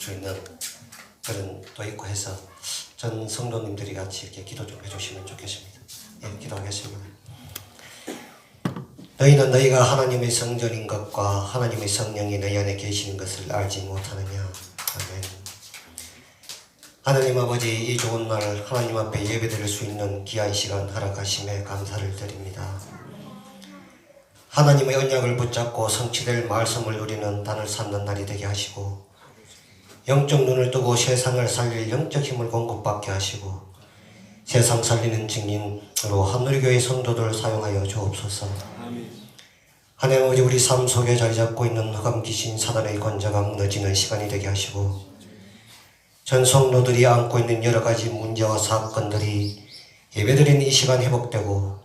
수 있는 그런 또 있고 해서 전 성도님들이 같이 이렇게 기도 좀 해주시면 좋겠습니다. 예, 기도하겠습니다. 너희는 너희가 하나님의 성전인 것과 하나님의 성령이 너희 안에 계시는 것을 알지 못하느냐. 아멘. 하나님 아버지, 이 좋은 날 하나님 앞에 예배드릴 수 있는 귀한 시간 허락하심에 감사를 드립니다. 하나님의 언약을 붙잡고 성취될 말씀을 누리는 단을 쌓는 날이 되게 하시고, 영적 눈을 뜨고 세상을 살릴 영적 힘을 공급받게 하시고, 세상 살리는 증인으로 하늘교회 성도들 사용하여 주옵소서. 하나님 아버지, 우리 삶 속에 자리 잡고 있는 흑암 귀신 사단의 권자가 무너지는 시간이 되게 하시고, 전 성도들이 안고 있는 여러 가지 문제와 사건들이 예배드린 이 시간 회복되고,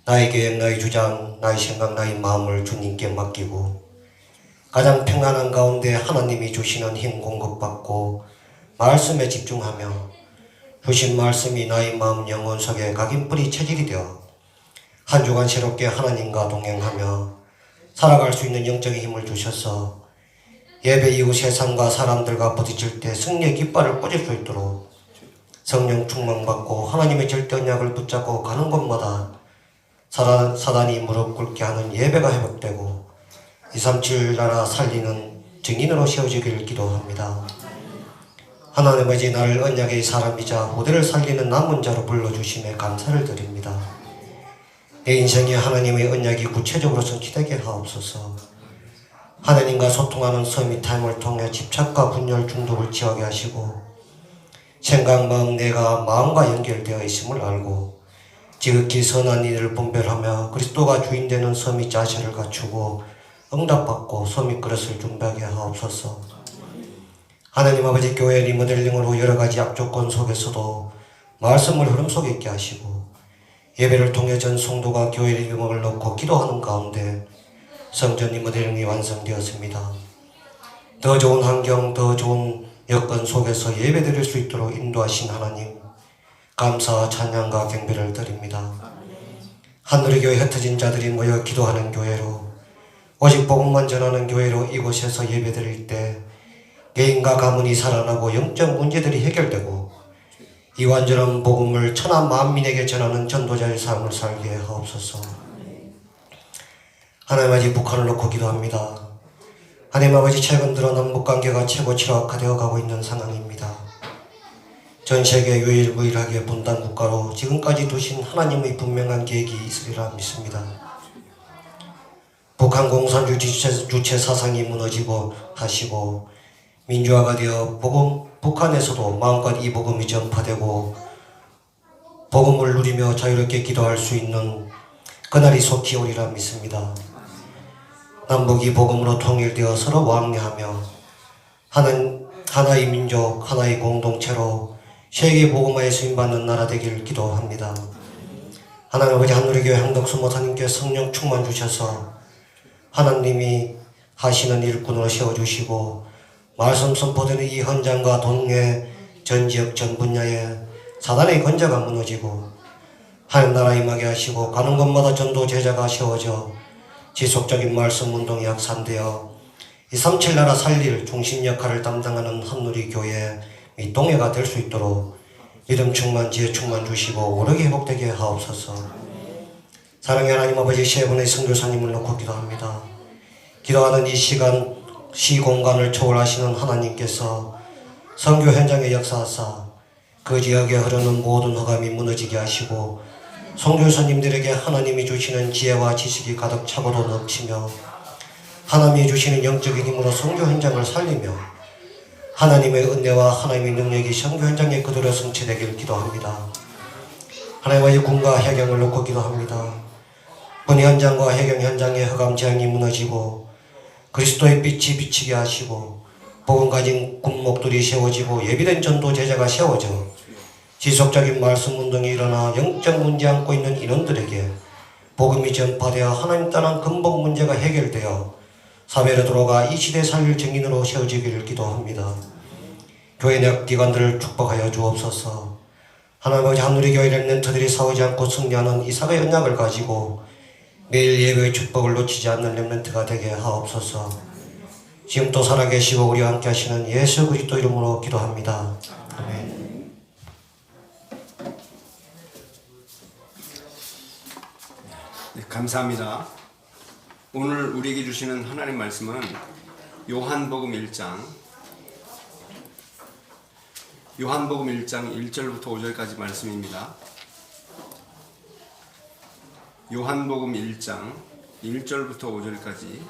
나의 계획, 나의 주장, 나의 생각, 나의 마음을 주님께 맡기고 가장 평안한 가운데 하나님이 주시는 힘 공급받고 말씀에 집중하며 주신 말씀이 나의 마음 영혼 속에 각인뿌리 체질이 되어 한 주간 새롭게 하나님과 동행하며 살아갈 수 있는 영적인 힘을 주셔서 예배 이후 세상과 사람들과 부딪힐 때 승리의 깃발을 꽂을 수 있도록 성령 충만받고 하나님의 절대 언약을 붙잡고 가는 곳마다 사단이 무릎 꿇게 하는 예배가 회복되고 237 나라 살리는 증인으로 세워지기를 기도합니다. 하나님 아버지, 나를 언약의 사람이자 후대를 살리는 남은 자로 불러주심에 감사를 드립니다. 내 인생에 하나님의 언약이 구체적으로 성취되게 하옵소서. 하나님과 소통하는 서밋타임을 통해 집착과 분열 중독을 취하게 하시고, 생각, 마음, 내가 마음과 연결되어 있음을 알고 지극히 선한 이들을 분별하며 그리스도가 주인되는 서밋 자세를 갖추고 응답받고 서밋 그릇을 준비하게 하옵소서. 하나님 아버지, 교회 리모델링으로 여러가지 악조건 속에서도 말씀을 흐름 속에 있게 하시고, 예배를 통해 전 성도가 교회 리모를 놓고 기도하는 가운데 성전 리모델링이 완성되었습니다. 더 좋은 환경, 더 좋은 여건 속에서 예배드릴 수 있도록 인도하신 하나님, 감사와 찬양과 경배를 드립니다. 하늘의 교회 흩어진 자들이 모여 기도하는 교회로, 오직 복음만 전하는 교회로 이곳에서 예배드릴 때 개인과 가문이 살아나고 영적 문제들이 해결되고 이 완전한 복음을 천하 만민에게 전하는 전도자의 삶을 살게 하옵소서. 하나님 아버지, 북한을 놓고 기도합니다. 하나님 아버지, 최근 들어 남북관계가 최고 취약화되어 가고 있는 상황입니다. 전 세계 유일무이하게 분단 국가로 지금까지 두신 하나님의 분명한 계획이 있으리라 믿습니다. 북한 공산주의 주체 사상이 무너지고 하시고 민주화가 되어 북한에서도 마음껏 이 복음이 전파되고 복음을 누리며 자유롭게 기도할 수 있는 그날이 속히 오리라 믿습니다. 남북이 복음으로 통일되어 서로 왕래하며 하나의 민족, 하나의 공동체로 세계 복음화에 쓰임받는 나라 되기를 기도합니다. 하나님 아버지, 하늘의 교회 한덕수 목사님께 성령 충만 주셔서 하나님이 하시는 일꾼으로 세워주시고 말씀 선포되는 이 현장과 동네 전 지역 전 분야에 사단의 권자가 무너지고 하나님 나라 임하게 하시고 가는 곳마다 전도 제자가 세워져 지속적인 말씀 운동이 확산되어 237 나라 살릴 중심 역할을 담당하는 한누리 교회 이 동해가 될 수 있도록 믿음 충만, 지혜 충만 주시고 오르게 회복되게 하옵소서. 사랑의 하나님 아버지, 세 분의 선교사님을 놓고 기도합니다. 기도하는 이 시간, 시공간을 초월하시는 하나님께서 선교 현장에 역사하사 그 지역에 흐르는 모든 흑암이 무너지게 하시고 선교사님들에게 하나님이 주시는 지혜와 지식이 가득 차고도 넘치며 하나님이 주시는 영적인 힘으로 선교 현장을 살리며 하나님의 은혜와 하나님의 능력이 선교 현장에 그대로 성취되기를 기도합니다. 하나님의 군과 해경을 놓고 기도합니다. 군 현장과 해경 현장의 흑암 재앙이 무너지고 그리스도의 빛이 비치게 하시고 복음 가진 군목들이 세워지고 예비된 전도 제자가 세워져 지속적인 말씀 운동이 일어나 영적 문제 안고 있는 인원들에게 복음이 전파되어 하나님 떠난 근본 문제가 해결되어 사회로 들어가 이 시대 살릴 증인으로 세워지기를 기도합니다. 교회 내 기관들을 축복하여 주옵소서. 하나님 아버지, 하늘의 교회 렘넌트들이 싸우지 않고 승리하는 이 사회의 언약을 가지고 매일 예배의 축복을 놓치지 않는 렘넌트가 되게 하옵소서. 지금도 살아계시고 우리와 함께 하시는 예수 그리스도 이름으로 기도합니다. 아멘. 네, 감사합니다. 오늘 우리에게 주시는 하나님 말씀은 요한복음 1장 1절부터 5절까지 말씀입니다. 요한복음 1장 1절부터 5절까지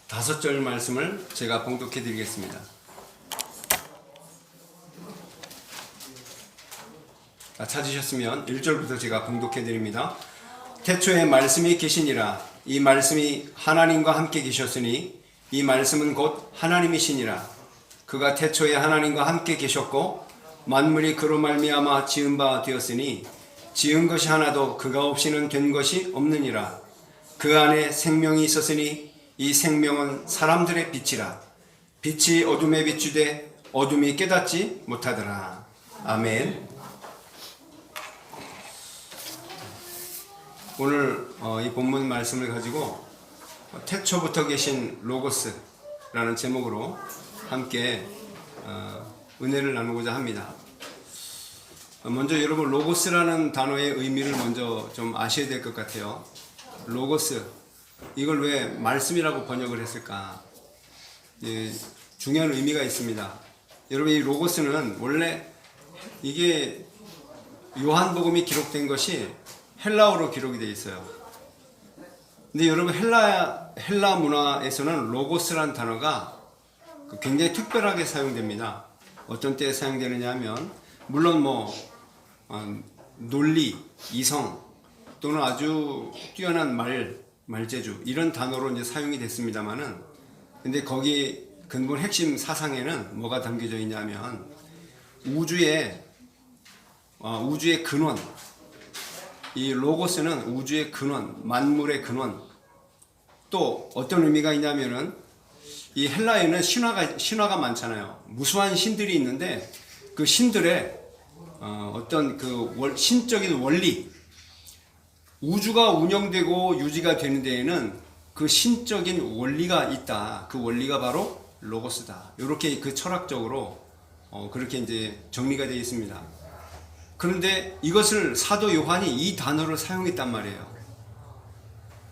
5절 말씀을 제가 봉독해 드리겠습니다. 찾으셨으면 1절부터 제가 봉독해 드립니다. 태초에 말씀이 계시니라. 이 말씀이 하나님과 함께 계셨으니 이 말씀은 곧 하나님이시니라. 그가 태초에 하나님과 함께 계셨고 만물이 그로 말미암아 지은 바 되었으니 지은 것이 하나도 그가 없이는 된 것이 없느니라. 그 안에 생명이 있었으니 이 생명은 사람들의 빛이라. 빛이 어둠에 비추되 어둠이 깨닫지 못하더라. 아멘. 오늘 이 본문 말씀을 가지고 태초부터 계신 로고스라는 제목으로 함께 은혜를 나누고자 합니다. 먼저 여러분 로고스라는 단어의 의미를 먼저 좀 아셔야 될 것 같아요. 로고스, 이걸 왜 말씀이라고 번역을 했을까? 중요한 의미가 있습니다. 여러분 이 로고스는 원래 이게 요한복음이 기록된 것이 헬라어로 기록이 되어 있어요. 근데 여러분 헬라 문화에서는 로고스라는 단어가 굉장히 특별하게 사용됩니다. 어떤 때에 사용되느냐 하면 물론 논리, 이성 또는 아주 뛰어난 말재주 이런 단어로 이제 사용이 됐습니다만은 근데 거기 근본 핵심 사상에는 뭐가 담겨져 있냐면 우주의 근원, 이 로고스는 우주의 근원, 만물의 근원. 또 어떤 의미가 있냐면은 이 헬라에는 신화가 많잖아요. 무수한 신들이 있는데 그 신들의 어떤 그 신적인 원리, 우주가 운영되고 유지가 되는 데에는 그 신적인 원리가 있다. 그 원리가 바로 로고스다. 이렇게 그 철학적으로 그렇게 이제 정리가 되어 있습니다. 그런데 이것을 사도 요한이 이 단어를 사용했단 말이에요.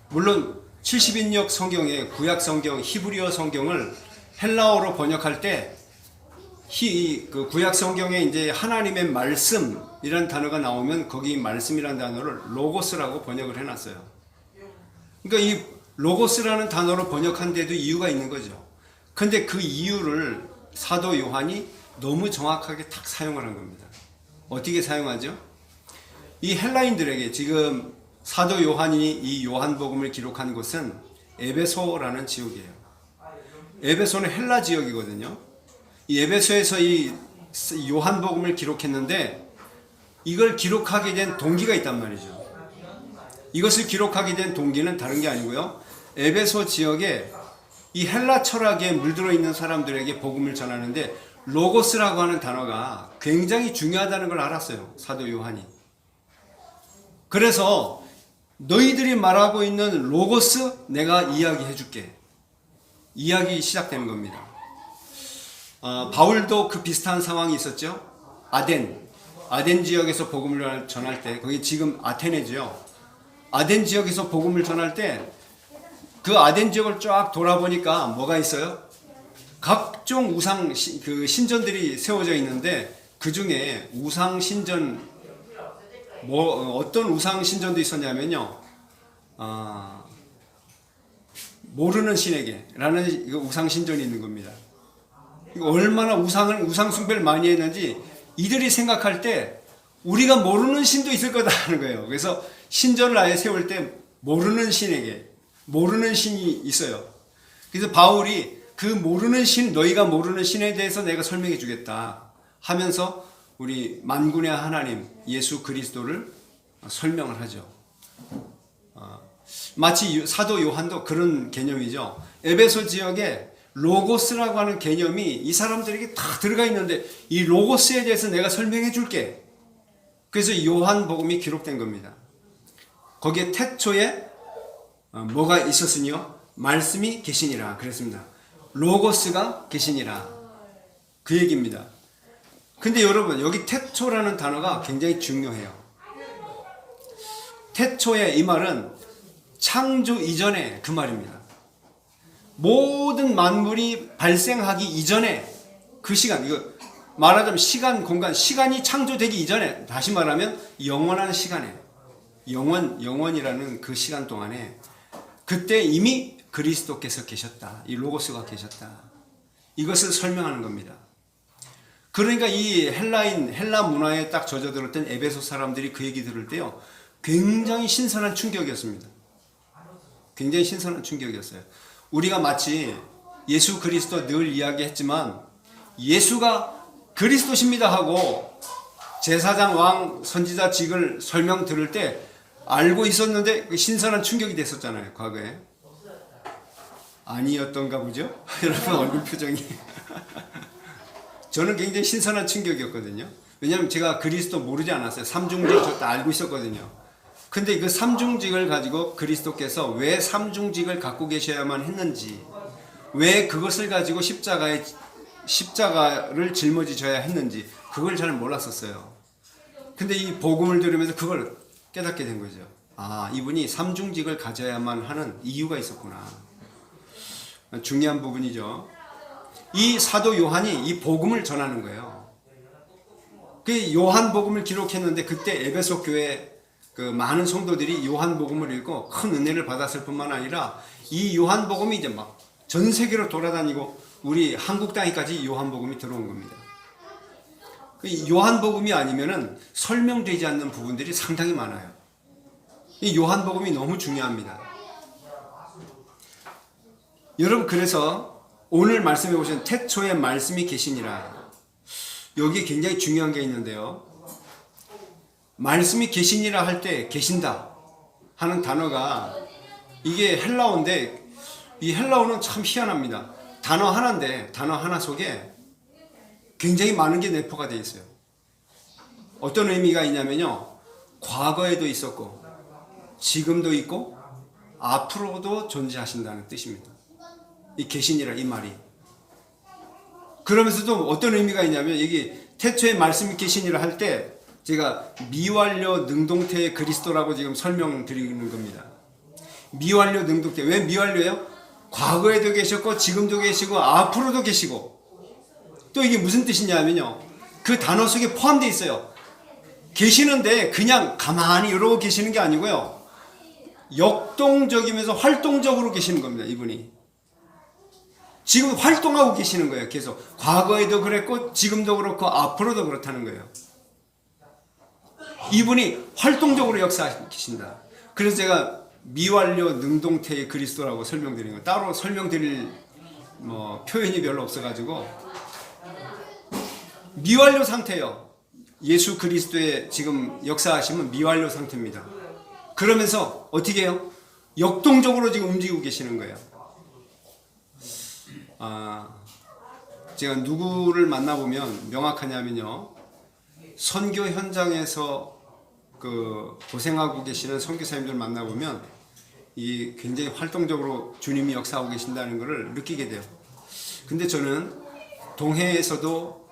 물론 70인역 성경의 구약 성경, 히브리어 성경을 헬라어로 번역할 때 그 구약 성경에 이제 하나님의 말씀이라는 단어가 나오면 거기 말씀이라는 단어를 로고스라고 번역을 해놨어요. 그러니까 이 로고스라는 단어로 번역한 데도 이유가 있는 거죠. 근데 그 이유를 사도 요한이 너무 정확하게 딱 사용을 한 겁니다. 어떻게 사용하죠? 이 헬라인들에게 지금 사도 요한이 이 요한복음을 기록한 곳은 에베소라는 지역이에요. 에베소는 헬라 지역이거든요. 이 에베소에서 이 요한복음을 기록했는데 이걸 기록하게 된 동기가 있단 말이죠. 이것을 기록하게 된 동기는 다른 게 아니고요. 에베소 지역에 이 헬라 철학에 물들어 있는 사람들에게 복음을 전하는데 로고스라고 하는 단어가 굉장히 중요하다는 걸 알았어요. 사도 요한이. 그래서 너희들이 말하고 있는 로고스 내가 이야기해 줄게. 이야기 시작되는 겁니다. 바울도 그 비슷한 상황이 있었죠. 아덴 지역에서 복음을 전할 때, 거기 지금 아테네죠. 아덴 지역에서 복음을 전할 때 그 아덴 지역을 쫙 돌아보니까 뭐가 있어요? 각종 우상 그 신전들이 세워져 있는데 그 중에 우상 신전 어떤 우상 신전도 있었냐면요. 모르는 신에게라는 이거 우상 신전이 있는 겁니다. 이거 얼마나 우상 숭배를 많이 했는지 이들이 생각할 때 우리가 모르는 신도 있을 거다 하는 거예요. 그래서 신전을 아예 세울 때 모르는 신이 있어요. 그래서 바울이 그 모르는 신, 너희가 모르는 신에 대해서 내가 설명해 주겠다 하면서 우리 만군의 하나님 예수 그리스도를 설명을 하죠. 마치 사도 요한도 그런 개념이죠. 에베소 지역에 로고스라고 하는 개념이 이 사람들에게 다 들어가 있는데 이 로고스에 대해서 내가 설명해 줄게. 그래서 요한복음이 기록된 겁니다. 거기에 태초에 뭐가 있었으니요? 말씀이 계시니라 그랬습니다. 로고스가 계시니라 그 얘기입니다. 근데 여러분 여기 태초라는 단어가 굉장히 중요해요. 태초의 이 말은 창조 이전에 그 말입니다. 모든 만물이 발생하기 이전에 그 시간, 이거 말하자면 시간, 공간, 시간이 창조되기 이전에, 다시 말하면 영원한 시간에, 영원이라는 그 시간 동안에 그때 이미 그리스도께서 계셨다. 이 로고스가 계셨다. 이것을 설명하는 겁니다. 그러니까 이 헬라 문화에 딱 젖어들었던 에베소 사람들이 그 얘기 들을 때요, 굉장히 신선한 충격이었습니다. 굉장히 신선한 충격이었어요. 우리가 마치 예수 그리스도 늘 이야기했지만 예수가 그리스도십니다 하고 제사장 왕 선지자직을 설명 들을 때 알고 있었는데 신선한 충격이 됐었잖아요. 과거에. 아니었던가 보죠? 여러분 얼굴 표정이. 저는 굉장히 신선한 충격이었거든요. 왜냐하면 제가 그리스도 모르지 않았어요. 삼중직 저 다 알고 있었거든요. 근데 그 삼중직을 가지고 그리스도께서 왜 삼중직을 갖고 계셔야만 했는지, 왜 그것을 가지고 십자가를 짊어지셔야 했는지 그걸 잘 몰랐었어요. 근데 이 복음을 들으면서 그걸 깨닫게 된 거죠. 아, 이분이 삼중직을 가져야만 하는 이유가 있었구나. 중요한 부분이죠. 이 사도 요한이 이 복음을 전하는 거예요. 그 요한 복음을 기록했는데 그때 에베소 교회 그 많은 성도들이 요한 복음을 읽고 큰 은혜를 받았을 뿐만 아니라 이 요한 복음이 이제 막 전 세계로 돌아다니고 우리 한국 땅에까지 요한 복음이 들어온 겁니다. 요한 복음이 아니면은 설명되지 않는 부분들이 상당히 많아요. 이 요한 복음이 너무 중요합니다. 여러분, 그래서 오늘 말씀해 보신 태초에 말씀이 계시니라, 여기 굉장히 중요한 게 있는데요. 말씀이 계시니라 할 때 계신다 하는 단어가 이게 헬라어인데, 이 헬라어는 참 희한합니다. 단어 하나인데 단어 하나 속에 굉장히 많은 게 내포가 되어 있어요. 어떤 의미가 있냐면요, 과거에도 있었고 지금도 있고 앞으로도 존재하신다는 뜻입니다. 이 계시니라 이 말이. 그러면서도 어떤 의미가 있냐면, 여기 태초에 말씀이 계시니라 할 때 제가 미완료 능동태의 그리스도라고 지금 설명드리는 겁니다. 미완료 능동태. 왜 미완료예요? 과거에도 계셨고 지금도 계시고 앞으로도 계시고, 또 이게 무슨 뜻이냐면요, 그 단어 속에 포함되어 있어요. 계시는데 그냥 가만히 이러고 계시는 게 아니고요, 역동적이면서 활동적으로 계시는 겁니다. 이분이 지금 활동하고 계시는 거예요. 계속 과거에도 그랬고 지금도 그렇고 앞으로도 그렇다는 거예요. 이분이 활동적으로 역사하신다. 그래서 제가 미완료 능동태의 그리스도라고 설명드린 거, 따로 설명드릴 표현이 별로 없어가지고 미완료 상태예요. 예수 그리스도의 지금 역사하시면 미완료 상태입니다. 그러면서 어떻게 해요? 역동적으로 지금 움직이고 계시는 거예요. 제가 누구를 만나보면 명확하냐면요, 선교 현장에서 고생하고 계시는 선교사님들 만나보면 이 굉장히 활동적으로 주님이 역사하고 계신다는 것을 느끼게 돼요. 근데 저는 동해에서도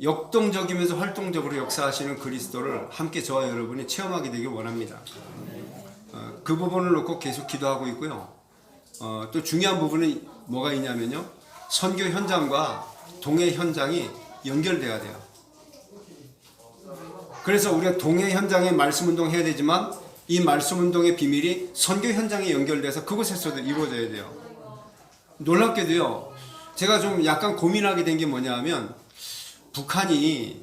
역동적이면서 활동적으로 역사하시는 그리스도를 함께 저와 여러분이 체험하게 되길 원합니다. 그 부분을 놓고 계속 기도하고 있고요. 또 중요한 부분은 뭐가 있냐면요, 선교 현장과 동해 현장이 연결돼야 돼요. 그래서 우리가 동해 현장에 말씀 운동 해야 되지만 이 말씀 운동의 비밀이 선교 현장에 연결돼서 그곳에서도 이루어져야 돼요. 놀랍게도요, 제가 좀 약간 고민하게 된 게 뭐냐 하면, 북한이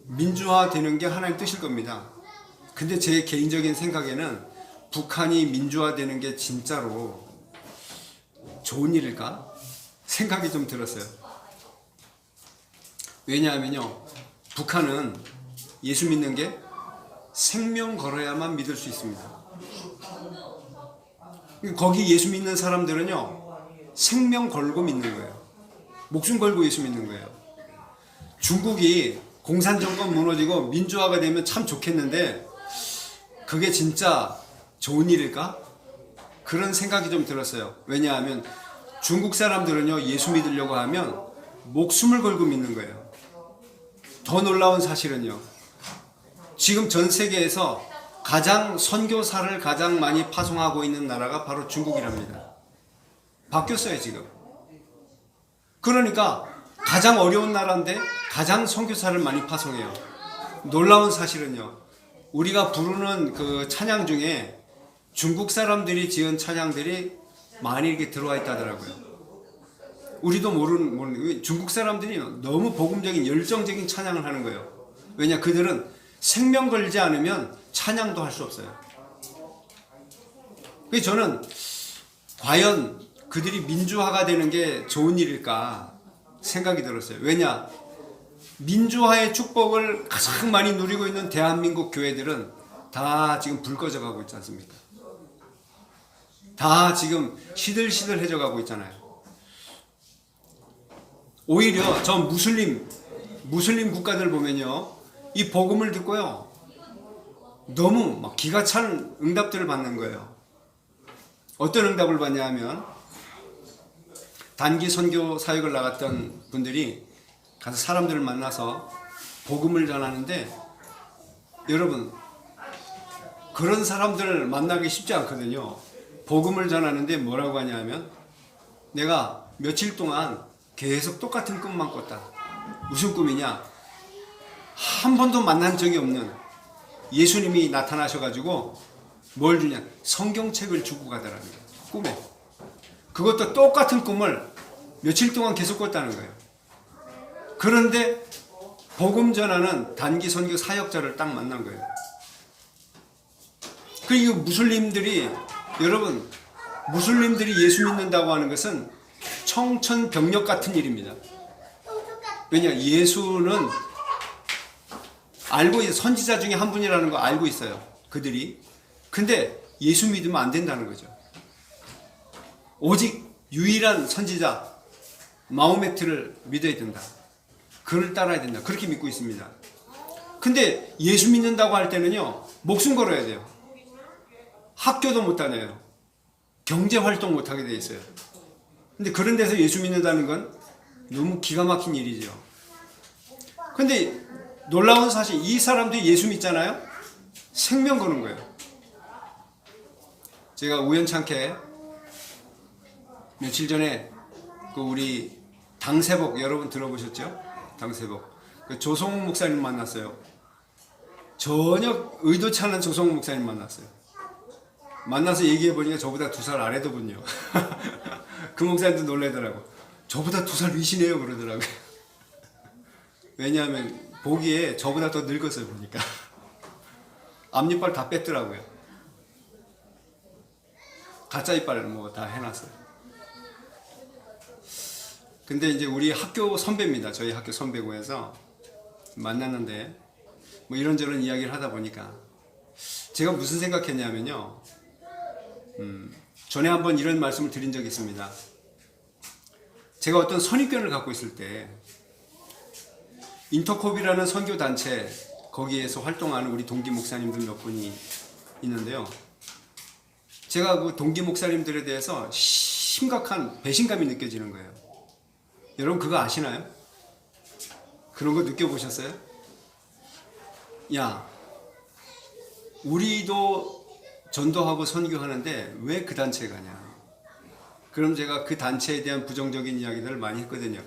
민주화되는 게 하나님 뜻일 겁니다. 근데 제 개인적인 생각에는 북한이 민주화되는 게 진짜로 좋은 일일까? 생각이 좀 들었어요. 왜냐하면요, 북한은 예수 믿는 게 생명 걸어야만 믿을 수 있습니다. 거기 예수 믿는 사람들은요, 생명 걸고 믿는 거예요. 목숨 걸고 예수 믿는 거예요. 중국이 공산정권 무너지고 민주화가 되면 참 좋겠는데 그게 진짜 좋은 일일까? 그런 생각이 좀 들었어요. 왜냐하면 중국 사람들은요, 예수 믿으려고 하면 목숨을 걸고 믿는 거예요. 더 놀라운 사실은요, 지금 전 세계에서 가장 선교사를 가장 많이 파송하고 있는 나라가 바로 중국이랍니다. 바뀌었어요, 지금. 그러니까 가장 어려운 나라인데 가장 선교사를 많이 파송해요. 놀라운 사실은요, 우리가 부르는 그 찬양 중에 중국 사람들이 지은 찬양들이 많이 이렇게 들어와 있다더라고요. 우리도 모르는 중국 사람들이 너무 복음적인 열정적인 찬양을 하는 거예요. 왜냐, 그들은 생명 걸지 않으면 찬양도 할 수 없어요. 그래서 저는 과연 그들이 민주화가 되는 게 좋은 일일까 생각이 들었어요. 왜냐, 민주화의 축복을 가장 많이 누리고 있는 대한민국 교회들은 다 지금 불 꺼져 가고 있지 않습니까? 다 지금 시들시들해져 가고 있잖아요. 오히려 저 무슬림 국가들 보면요, 이 복음을 듣고요, 너무 막 기가 찬 응답들을 받는 거예요. 어떤 응답을 받냐 하면, 단기 선교 사역을 나갔던 분들이 가서 사람들을 만나서 복음을 전하는데, 여러분, 그런 사람들을 만나기 쉽지 않거든요. 복음을 전하는데 뭐라고 하냐 하면, 내가 며칠 동안 계속 똑같은 꿈만 꿨다. 무슨 꿈이냐? 한 번도 만난 적이 없는 예수님이 나타나셔가지고 뭘 주냐? 성경책을 주고 가더라고요. 꿈에. 그것도 똑같은 꿈을 며칠 동안 계속 꿨다는 거예요. 그런데 복음 전하는 단기 선교 사역자를 딱 만난 거예요. 그리고 무슬림들이, 여러분, 무슬림들이 예수 믿는다고 하는 것은 청천벽력 같은 일입니다. 왜냐, 예수는 알고 있어요. 선지자 중에 한 분이라는 거 알고 있어요, 그들이. 근데 예수 믿으면 안 된다는 거죠. 오직 유일한 선지자 마호메트를 믿어야 된다. 그를 따라야 된다. 그렇게 믿고 있습니다. 근데 예수 믿는다고 할 때는요, 목숨 걸어야 돼요. 학교도 못 다녀요. 경제 활동 못 하게 돼 있어요. 근데 그런 데서 예수 믿는다는 건 너무 기가 막힌 일이죠. 근데 놀라운 사실, 이 사람들이 예수 믿잖아요? 생명 거는 거예요. 제가 우연찮게 며칠 전에 그 우리 당세복, 여러분 들어보셨죠? 당세복. 그 조성욱 목사님 만났어요. 전혀 의도치 않은 조성욱 목사님 만났어요. 만나서 얘기해 보니까 저보다 2살 아래더군요. 그 목사님도 놀라더라고. 저보다 2살 위시네요 그러더라고요. 왜냐하면 보기에 저보다 더 늙었어요, 보니까. 앞니빨 다 뺐더라고요. 가짜 이빨 뭐 다 해놨어요. 근데 이제 우리 학교 선배입니다. 저희 학교 선배고 해서 만났는데, 뭐 이런저런 이야기를 하다 보니까 제가 무슨 생각했냐면요, 전에 한번 이런 말씀을 드린 적이 있습니다. 제가 어떤 선입견을 갖고 있을 때, 인터콥이라는 선교단체, 거기에서 활동하는 우리 동기 목사님들 몇 분이 있는데요, 제가 그 동기 목사님들에 대해서 심각한 배신감이 느껴지는 거예요. 여러분 그거 아시나요? 그런 거 느껴보셨어요? 야, 우리도 전도하고 선교하는데 왜 그 단체에 가냐? 그럼 제가 그 단체에 대한 부정적인 이야기들을 많이 했거든요.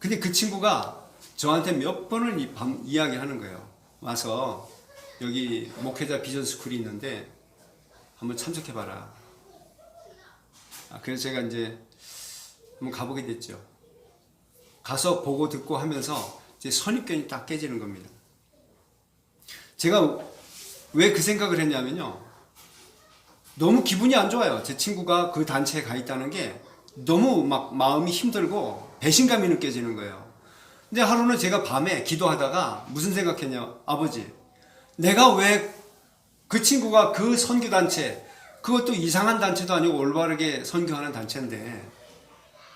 근데 그 친구가 저한테 몇 번을 이야기하는 거예요. 와서 여기 목회자 비전 스쿨이 있는데 한번 참석해봐라. 그래서 제가 이제 한번 가보게 됐죠. 가서 보고 듣고 하면서 이제 선입견이 딱 깨지는 겁니다. 제가 왜 그 생각을 했냐면요, 너무 기분이 안 좋아요. 제 친구가 그 단체에 가 있다는 게 너무 막 마음이 힘들고 배신감이 느껴지는 거예요. 근데 하루는 제가 밤에 기도하다가 무슨 생각했냐, 아버지, 내가 왜 그 친구가 그 선교단체, 그것도 이상한 단체도 아니고 올바르게 선교하는 단체인데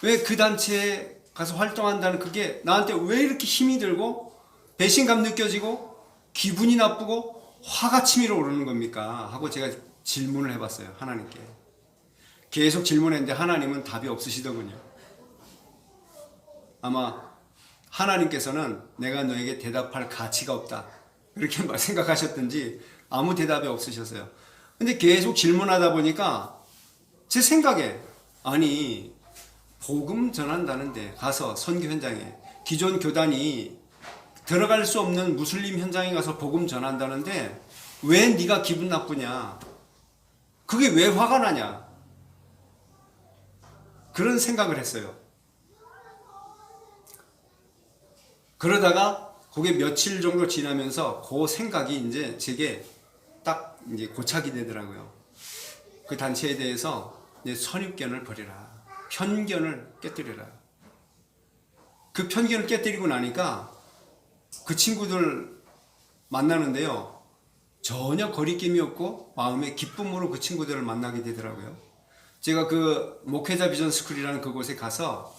왜 그 단체에 가서 활동한다는 그게 나한테 왜 이렇게 힘이 들고 배신감 느껴지고 기분이 나쁘고 화가 치밀어 오르는 겁니까? 하고 제가 질문을 해봤어요. 하나님께. 계속 질문했는데 하나님은 답이 없으시더군요. 아마 하나님께서는 내가 너에게 대답할 가치가 없다, 그렇게 생각하셨든지 아무 대답이 없으셨어요. 근데 계속 질문하다 보니까 제 생각에, 아니 복음 전한다는데 가서 선교 현장에, 기존 교단이 들어갈 수 없는 무슬림 현장에 가서 복음 전한다는데 왜 네가 기분 나쁘냐, 그게 왜 화가 나냐, 그런 생각을 했어요. 그러다가 그게 며칠 정도 지나면서 그 생각이 이제 제게 딱 이제 고착이 되더라고요. 그 단체에 대해서 이제 선입견을 버리라, 편견을 깨뜨리라. 그 편견을 깨뜨리고 나니까 그 친구들 만나는데요, 전혀 거리낌이 없고 마음의 기쁨으로 그 친구들을 만나게 되더라고요. 제가 그 목회자 비전 스쿨이라는 그곳에 가서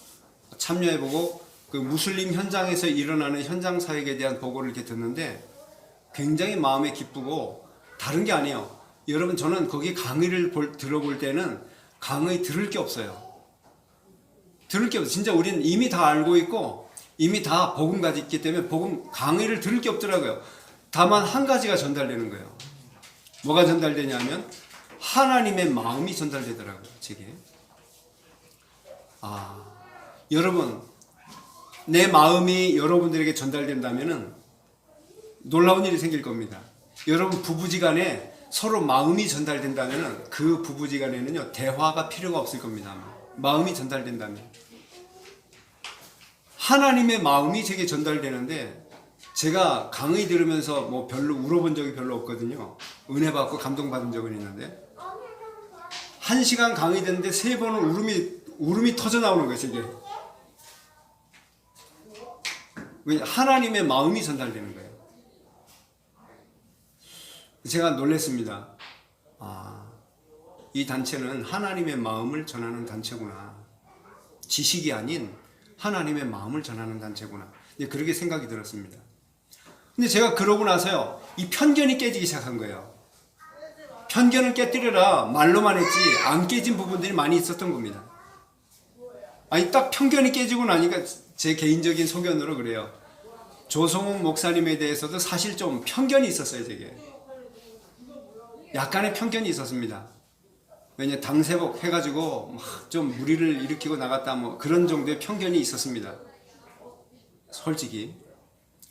참여해보고 그 무슬림 현장에서 일어나는 현장 사역에 대한 보고를 이렇게 듣는데 굉장히 마음에 기쁘고, 다른 게 아니에요. 여러분, 저는 거기 강의를 들어볼 때는 강의 들을 게 없어요. 들을 게 없어요. 진짜 우리는 이미 다 알고 있고 이미 다 복음 가지고 있기 때문에 복음 강의를 들을 게 없더라고요. 다만 한 가지가 전달되는 거예요. 뭐가 전달되냐면 하나님의 마음이 전달되더라고요, 제게. 여러분, 내 마음이 여러분들에게 전달된다면은 놀라운 일이 생길 겁니다. 여러분 부부지간에 서로 마음이 전달된다면은 그 부부지간에는요 대화가 필요가 없을 겁니다. 마음이 전달된다면. 하나님의 마음이 제게 전달되는데, 제가 강의 들으면서 뭐 별로 울어본 적이 별로 없거든요. 은혜 받고 감동받은 적은 있는데 1시간 강의 듣는데 3번은 울음이 터져 나오는 거예요, 제게. 왜? 하나님의 마음이 전달되는 거예요. 제가 놀랐습니다. 이 단체는 하나님의 마음을 전하는 단체구나. 지식이 아닌 하나님의 마음을 전하는 단체구나. 그렇게 생각이 들었습니다. 근데 제가 그러고 나서요, 이 편견이 깨지기 시작한 거예요. 편견을 깨뜨려라 말로만 했지 안 깨진 부분들이 많이 있었던 겁니다. 아니, 딱 편견이 깨지고 나니까 제 개인적인 소견으로 그래요. 조성욱 목사님에 대해서도 사실 좀 편견이 있었어요, 제게. 약간의 편견이 있었습니다. 왜냐, 당세복 해가지고 막 좀 무리를 일으키고 나갔다, 뭐 그런 정도의 편견이 있었습니다, 솔직히.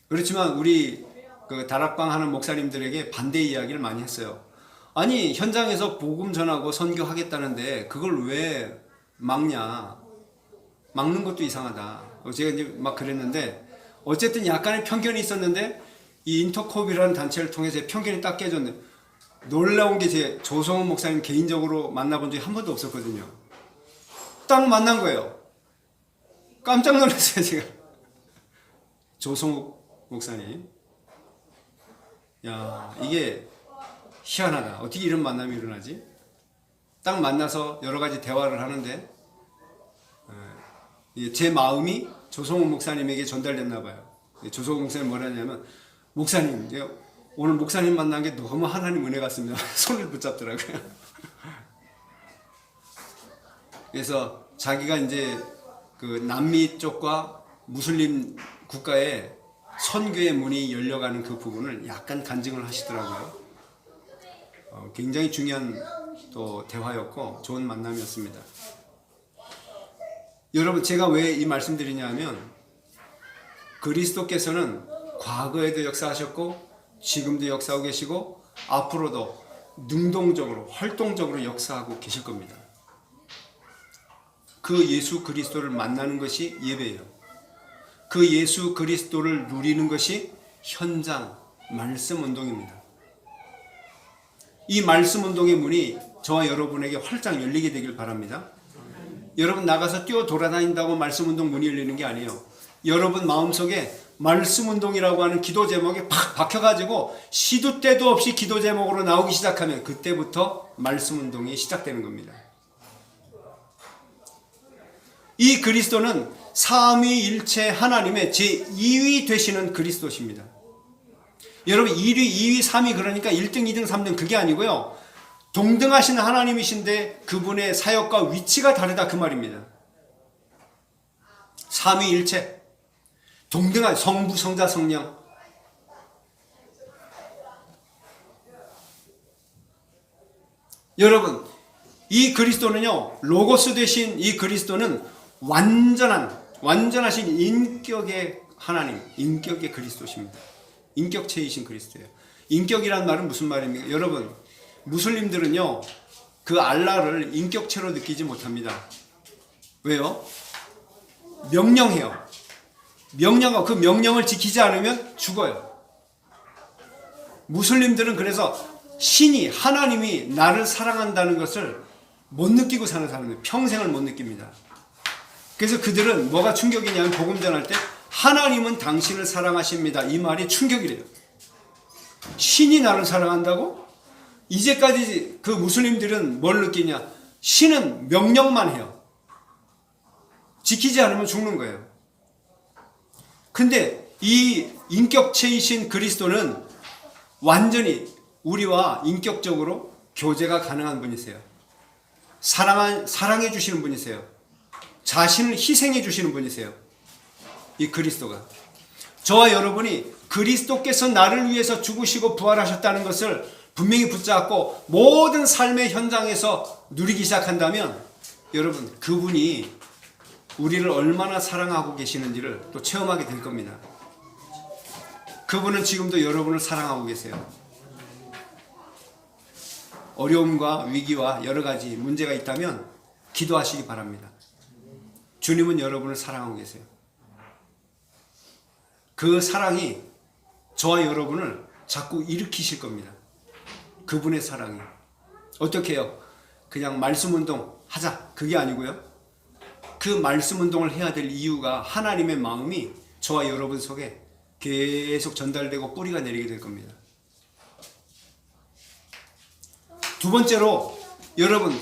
그렇지만 우리 그 다락방 하는 목사님들에게 반대 이야기를 많이 했어요. 아니, 현장에서 복음 전하고 선교하겠다는데 그걸 왜 막냐, 막는 것도 이상하다. 제가 이제 막 그랬는데, 어쨌든 약간의 편견이 있었는데 이 인터콥이라는 단체를 통해서 편견이 딱 깨졌는데, 놀라운 게 제 조성훈 목사님 개인적으로 만나본 적이 한 번도 없었거든요. 딱 만난 거예요. 깜짝 놀랐어요, 제가. 조성욱 목사님. 야, 이게 희한하다. 어떻게 이런 만남이 일어나지? 딱 만나서 여러 가지 대화를 하는데 제 마음이 조성욱 목사님에게 전달됐나 봐요. 조성욱 목사님 뭐라 하냐면, 목사님, 오늘 목사님 만난 게 너무 하나님 은혜 같습니다. 손을 붙잡더라고요. 그래서 자기가 이제 그 남미 쪽과 무슬림 국가에 선교의 문이 열려가는 그 부분을 약간 간증을 하시더라고요. 굉장히 중요한 또 대화였고 좋은 만남이었습니다. 여러분, 제가 왜 이 말씀드리냐면, 그리스도께서는 과거에도 역사하셨고 지금도 역사하고 계시고 앞으로도 능동적으로 활동적으로 역사하고 계실 겁니다. 그 예수 그리스도를 만나는 것이 예배예요. 그 예수 그리스도를 누리는 것이 현장 말씀 운동입니다. 이 말씀 운동의 문이 저와 여러분에게 활짝 열리게 되길 바랍니다. 여러분 나가서 뛰어 돌아다닌다고 말씀 운동 문이 열리는 게 아니에요. 여러분 마음속에 말씀 운동이라고 하는 기도 제목이 팍 박혀가지고 시도 때도 없이 기도 제목으로 나오기 시작하면 그때부터 말씀 운동이 시작되는 겁니다. 이 그리스도는 삼위일체 하나님의 제2위 되시는 그리스도십니다. 여러분 1위, 2위, 3위 그러니까 1등, 2등, 3등 그게 아니고요. 동등하신 하나님이신데 그분의 사역과 위치가 다르다 그 말입니다. 삼위일체, 동등한 성부, 성자, 성령. 여러분, 이 그리스도는요, 로고스 되신 이 그리스도는 완전하신 인격의 하나님, 인격의 그리스도십니다. 인격체이신 그리스도예요. 인격이란 말은 무슨 말입니까? 여러분, 무슬림들은요, 그 알라를 인격체로 느끼지 못합니다. 왜요? 명령해요. 명령하고 그 명령을 지키지 않으면 죽어요. 무슬림들은 그래서 신이, 하나님이 나를 사랑한다는 것을 못 느끼고 사는 사람들, 평생을 못 느낍니다. 그래서 그들은 뭐가 충격이냐면 복음 전할 때 하나님은 당신을 사랑하십니다. 이 말이 충격이래요. 신이 나를 사랑한다고? 이제까지 그 무슬림들은 뭘 느끼냐? 신은 명령만 해요. 지키지 않으면 죽는 거예요. 근데 이 인격체이신 그리스도는 완전히 우리와 인격적으로 교제가 가능한 분이세요. 사랑해 주시는 분이세요. 자신을 희생해 주시는 분이세요. 이 그리스도가. 저와 여러분이 그리스도께서 나를 위해서 죽으시고 부활하셨다는 것을 분명히 붙잡고 모든 삶의 현장에서 누리기 시작한다면 여러분, 그분이 우리를 얼마나 사랑하고 계시는지를 또 체험하게 될 겁니다. 그분은 지금도 여러분을 사랑하고 계세요. 어려움과 위기와 여러 가지 문제가 있다면 기도하시기 바랍니다. 주님은 여러분을 사랑하고 계세요. 그 사랑이 저와 여러분을 자꾸 일으키실 겁니다. 그분의 사랑이. 어떻게 해요? 그냥 말씀 운동 하자, 그게 아니고요. 그 말씀 운동을 해야 될 이유가 하나님의 마음이 저와 여러분 속에 계속 전달되고 뿌리가 내리게 될 겁니다. 두 번째로, 여러분,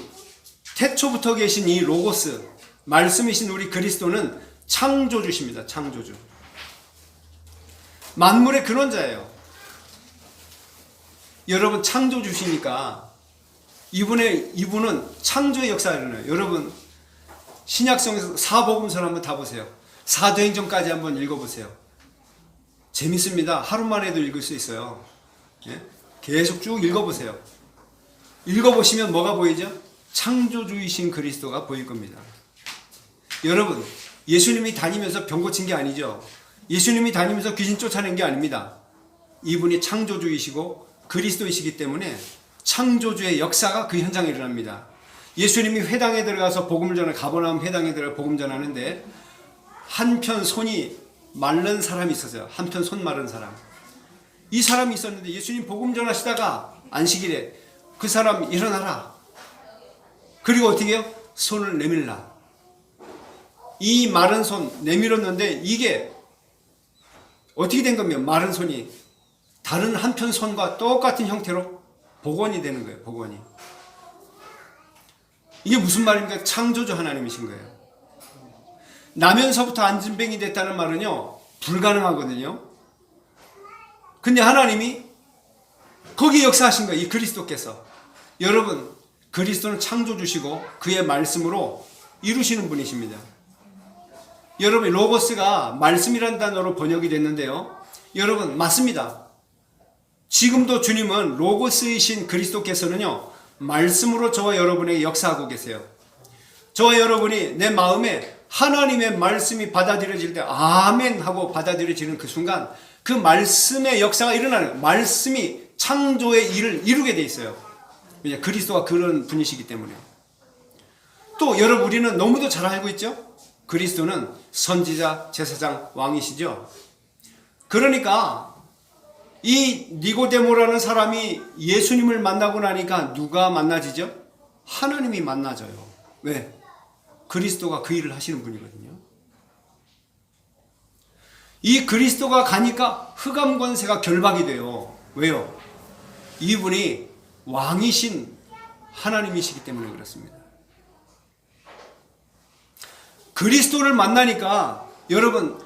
태초부터 계신 이 로고스, 말씀이신 우리 그리스도는 창조주십니다. 창조주. 만물의 근원자예요. 여러분, 창조주시니까 이분은 창조의 역사를 일어나요. 여러분, 신약성에서 사복음서를 한번 다 보세요. 사도행전까지 한번 읽어보세요. 재밌습니다. 하루만 해도 읽을 수 있어요. 예? 계속 쭉 읽어보세요. 읽어보시면 뭐가 보이죠? 창조주이신 그리스도가 보일 겁니다. 여러분, 예수님이 다니면서 병 고친 게 아니죠. 예수님이 다니면서 귀신 쫓아낸 게 아닙니다. 이분이 창조주이시고 그리스도이시기 때문에 창조주의 역사가 그 현장에 일어납니다. 예수님이 회당에 들어가서 복음을 전하는, 가버나움 회당에 들어가 복음 전하는데 한편 손이 마른 사람이 있었어요. 한편 손 마른 사람. 이 사람이 있었는데 예수님 복음 전하시다가 안식일에 그 사람 일어나라. 그리고 어떻게 해요? 손을 내밀라. 이 마른 손 내밀었는데 이게 어떻게 된 겁니까? 마른 손이 다른 한편 손과 똑같은 형태로 복원이 되는 거예요. 복원이. 이게 무슨 말입니까? 창조주 하나님이신 거예요. 나면서부터 안진뱅이 됐다는 말은요, 불가능하거든요. 근데 하나님이 거기에 역사하신 거예요. 이 그리스도께서. 여러분, 그리스도는 창조주시고 그의 말씀으로 이루시는 분이십니다. 여러분, 로고스가 말씀이라는 단어로 번역이 됐는데요. 여러분, 맞습니다. 지금도 주님은 로고스이신 그리스도께서는요, 말씀으로 저와 여러분에게 역사하고 계세요. 저와 여러분이 내 마음에 하나님의 말씀이 받아들여질 때 아멘 하고 받아들여지는 그 순간 그 말씀의 역사가 일어나는, 말씀이 창조의 일을 이루게 돼 있어요. 왜냐, 그리스도가 그런 분이시기 때문에. 또 여러분, 우리는 너무도 잘 알고 있죠? 그리스도는 선지자, 제사장, 왕이시죠. 그러니까 이 니고데모라는 사람이 예수님을 만나고 나니까 누가 만나지죠? 하나님이 만나져요. 왜? 그리스도가 그 일을 하시는 분이거든요. 이 그리스도가 가니까 흑암 권세가 결박이 돼요. 왜요? 이분이 왕이신 하나님이시기 때문에 그렇습니다. 그리스도를 만나니까 여러분,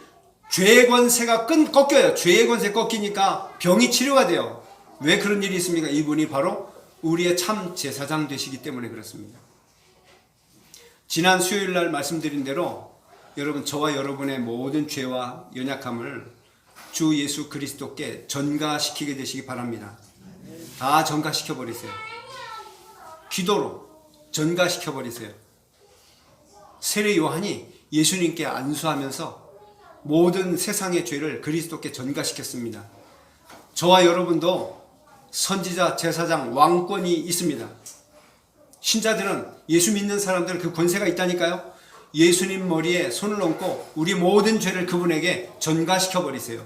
죄의 권세가 꺾여요. 죄의 권세 꺾이니까 병이 치료가 돼요. 왜 그런 일이 있습니까? 이분이 바로 우리의 참 제사장 되시기 때문에 그렇습니다. 지난 수요일 날 말씀드린 대로 여러분, 저와 여러분의 모든 죄와 연약함을 주 예수 그리스도께 전가시키게 되시기 바랍니다. 다 전가시켜 버리세요. 기도로 전가시켜 버리세요. 세례 요한이 예수님께 안수하면서 모든 세상의 죄를 그리스도께 전가시켰습니다. 저와 여러분도 선지자, 제사장, 왕권이 있습니다. 신자들은, 예수 믿는 사람들은 그 권세가 있다니까요. 예수님 머리에 손을 얹고 우리 모든 죄를 그분에게 전가시켜 버리세요.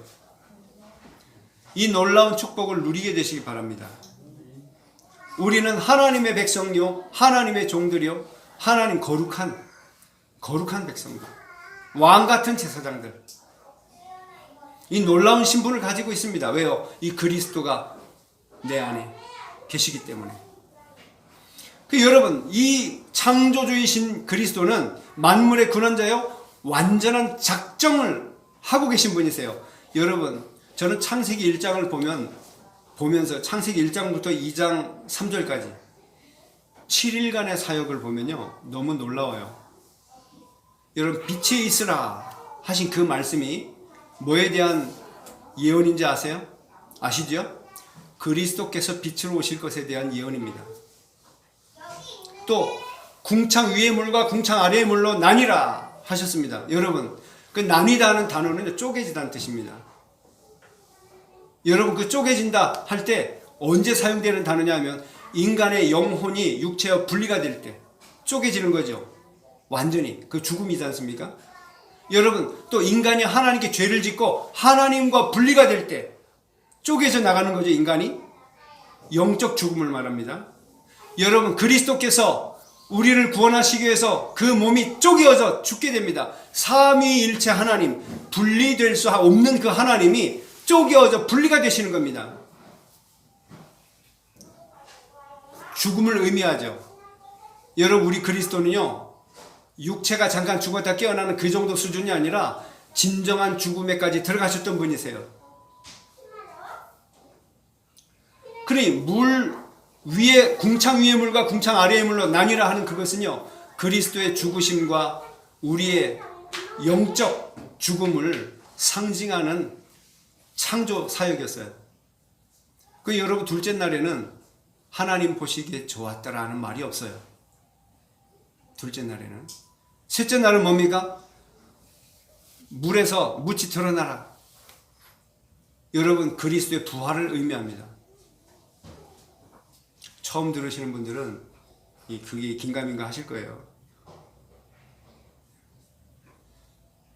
이 놀라운 축복을 누리게 되시기 바랍니다. 우리는 하나님의 백성이요, 하나님의 종들이요, 하나님 거룩한 백성들, 왕 같은 제사장들, 이 놀라운 신분을 가지고 있습니다. 왜요? 이 그리스도가 내 안에 계시기 때문에. 여러분, 이 창조주이신 그리스도는 만물의 근원자요, 완전한 작정을 하고 계신 분이세요. 여러분, 저는 창세기 1장을 보면서 창세기 1장부터 2장 3절까지 7일간의 사역을 보면요, 너무 놀라워요. 여러분, 빛이 있으라 하신 그 말씀이 뭐에 대한 예언인지 아세요? 아시죠? 그리스도께서 빛으로 오실 것에 대한 예언입니다. 또 궁창 위의 물과 궁창 아래의 물로 나뉘라 하셨습니다. 여러분, 그 나뉘다는 단어는 쪼개지다는 뜻입니다. 여러분, 그 쪼개진다 할 때 언제 사용되는 단어냐 하면 인간의 영혼이 육체와 분리가 될 때 쪼개지는 거죠. 완전히 그 죽음이지 않습니까? 여러분, 또 인간이 하나님께 죄를 짓고 하나님과 분리가 될 때 쪼개져 나가는 거죠. 인간이 영적 죽음을 말합니다. 여러분, 그리스도께서 우리를 구원하시기 위해서 그 몸이 쪼개어져 죽게 됩니다. 삼위일체 하나님, 분리될 수 없는 그 하나님이 쪼개어져 분리가 되시는 겁니다. 죽음을 의미하죠. 여러분, 우리 그리스도는요, 육체가 잠깐 죽었다 깨어나는 그 정도 수준이 아니라 진정한 죽음에까지 들어가셨던 분이세요. 그러니 물 위에, 궁창 위의 물과 궁창 아래의 물로 나뉘라 하는 그것은요, 그리스도의 죽으심과 우리의 영적 죽음을 상징하는 창조 사역이었어요. 여러분, 둘째 날에는 하나님 보시기에 좋았다라는 말이 없어요. 둘째 날에는. 셋째 날은 뭡니까? 물에서 묻이 드러나라. 여러분, 그리스도의 부활을 의미합니다. 처음 들으시는 분들은 그게 긴가민가 하실 거예요.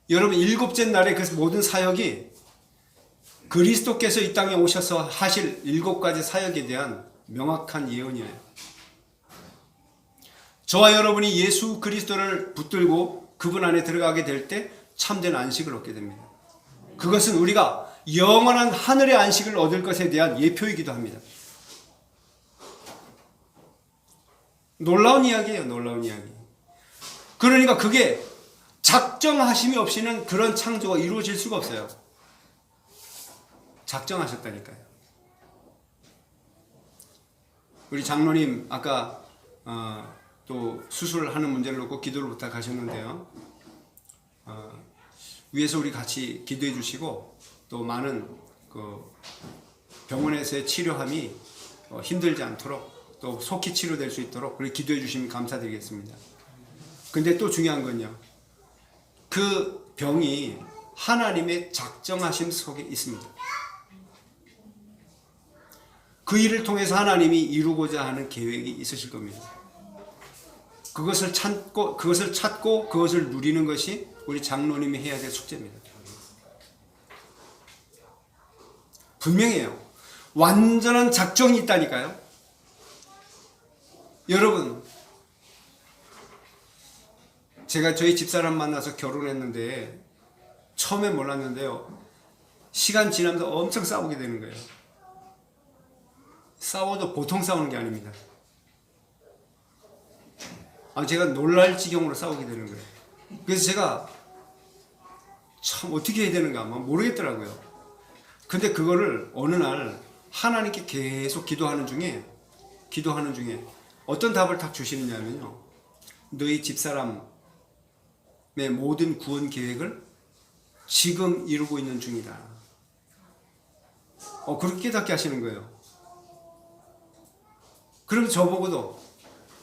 여러분, 일곱째 날에 그 모든 사역이 그리스도께서 이 땅에 오셔서 하실 7가지 사역에 대한 명확한 예언이에요. 저와 여러분이 예수 그리스도를 붙들고 그분 안에 들어가게 될 때 참된 안식을 얻게 됩니다. 그것은 우리가 영원한 하늘의 안식을 얻을 것에 대한 예표이기도 합니다. 놀라운 이야기예요. 놀라운 이야기. 그러니까 그게 작정하심이 없이는 그런 창조가 이루어질 수가 없어요. 작정하셨다니까요. 우리 장로님 아까 또 수술하는 문제를 놓고 기도를 부탁하셨는데요. 위에서 우리 같이 기도해 주시고 또 많은 그 병원에서의 치료함이 힘들지 않도록 또 속히 치료될 수 있도록 그렇게 기도해 주시면 감사드리겠습니다. 근데 또 중요한 건요, 그 병이 하나님의 작정하심 속에 있습니다. 그 일을 통해서 하나님이 이루고자 하는 계획이 있으실 겁니다. 그것을 찾고 그것을 누리는 것이 우리 장로님이 해야 될 숙제입니다. 분명해요. 완전한 작정이 있다니까요. 여러분, 제가 저희 집사람 만나서 결혼했는데 처음에 몰랐는데요, 시간 지나면서 엄청 싸우게 되는 거예요. 싸워도 보통 싸우는 게 아닙니다. 제가 놀랄 지경으로 싸우게 되는 거예요. 그래서 제가 참 어떻게 해야 되는가 모르겠더라고요. 근데 그거를 어느 날 하나님께 계속 기도하는 중에 기도하는 중에 어떤 답을 딱 주시느냐면요, 너희 집사람의 모든 구원 계획을 지금 이루고 있는 중이다. 그렇게 깨닫게 하시는 거예요. 그럼 저보고도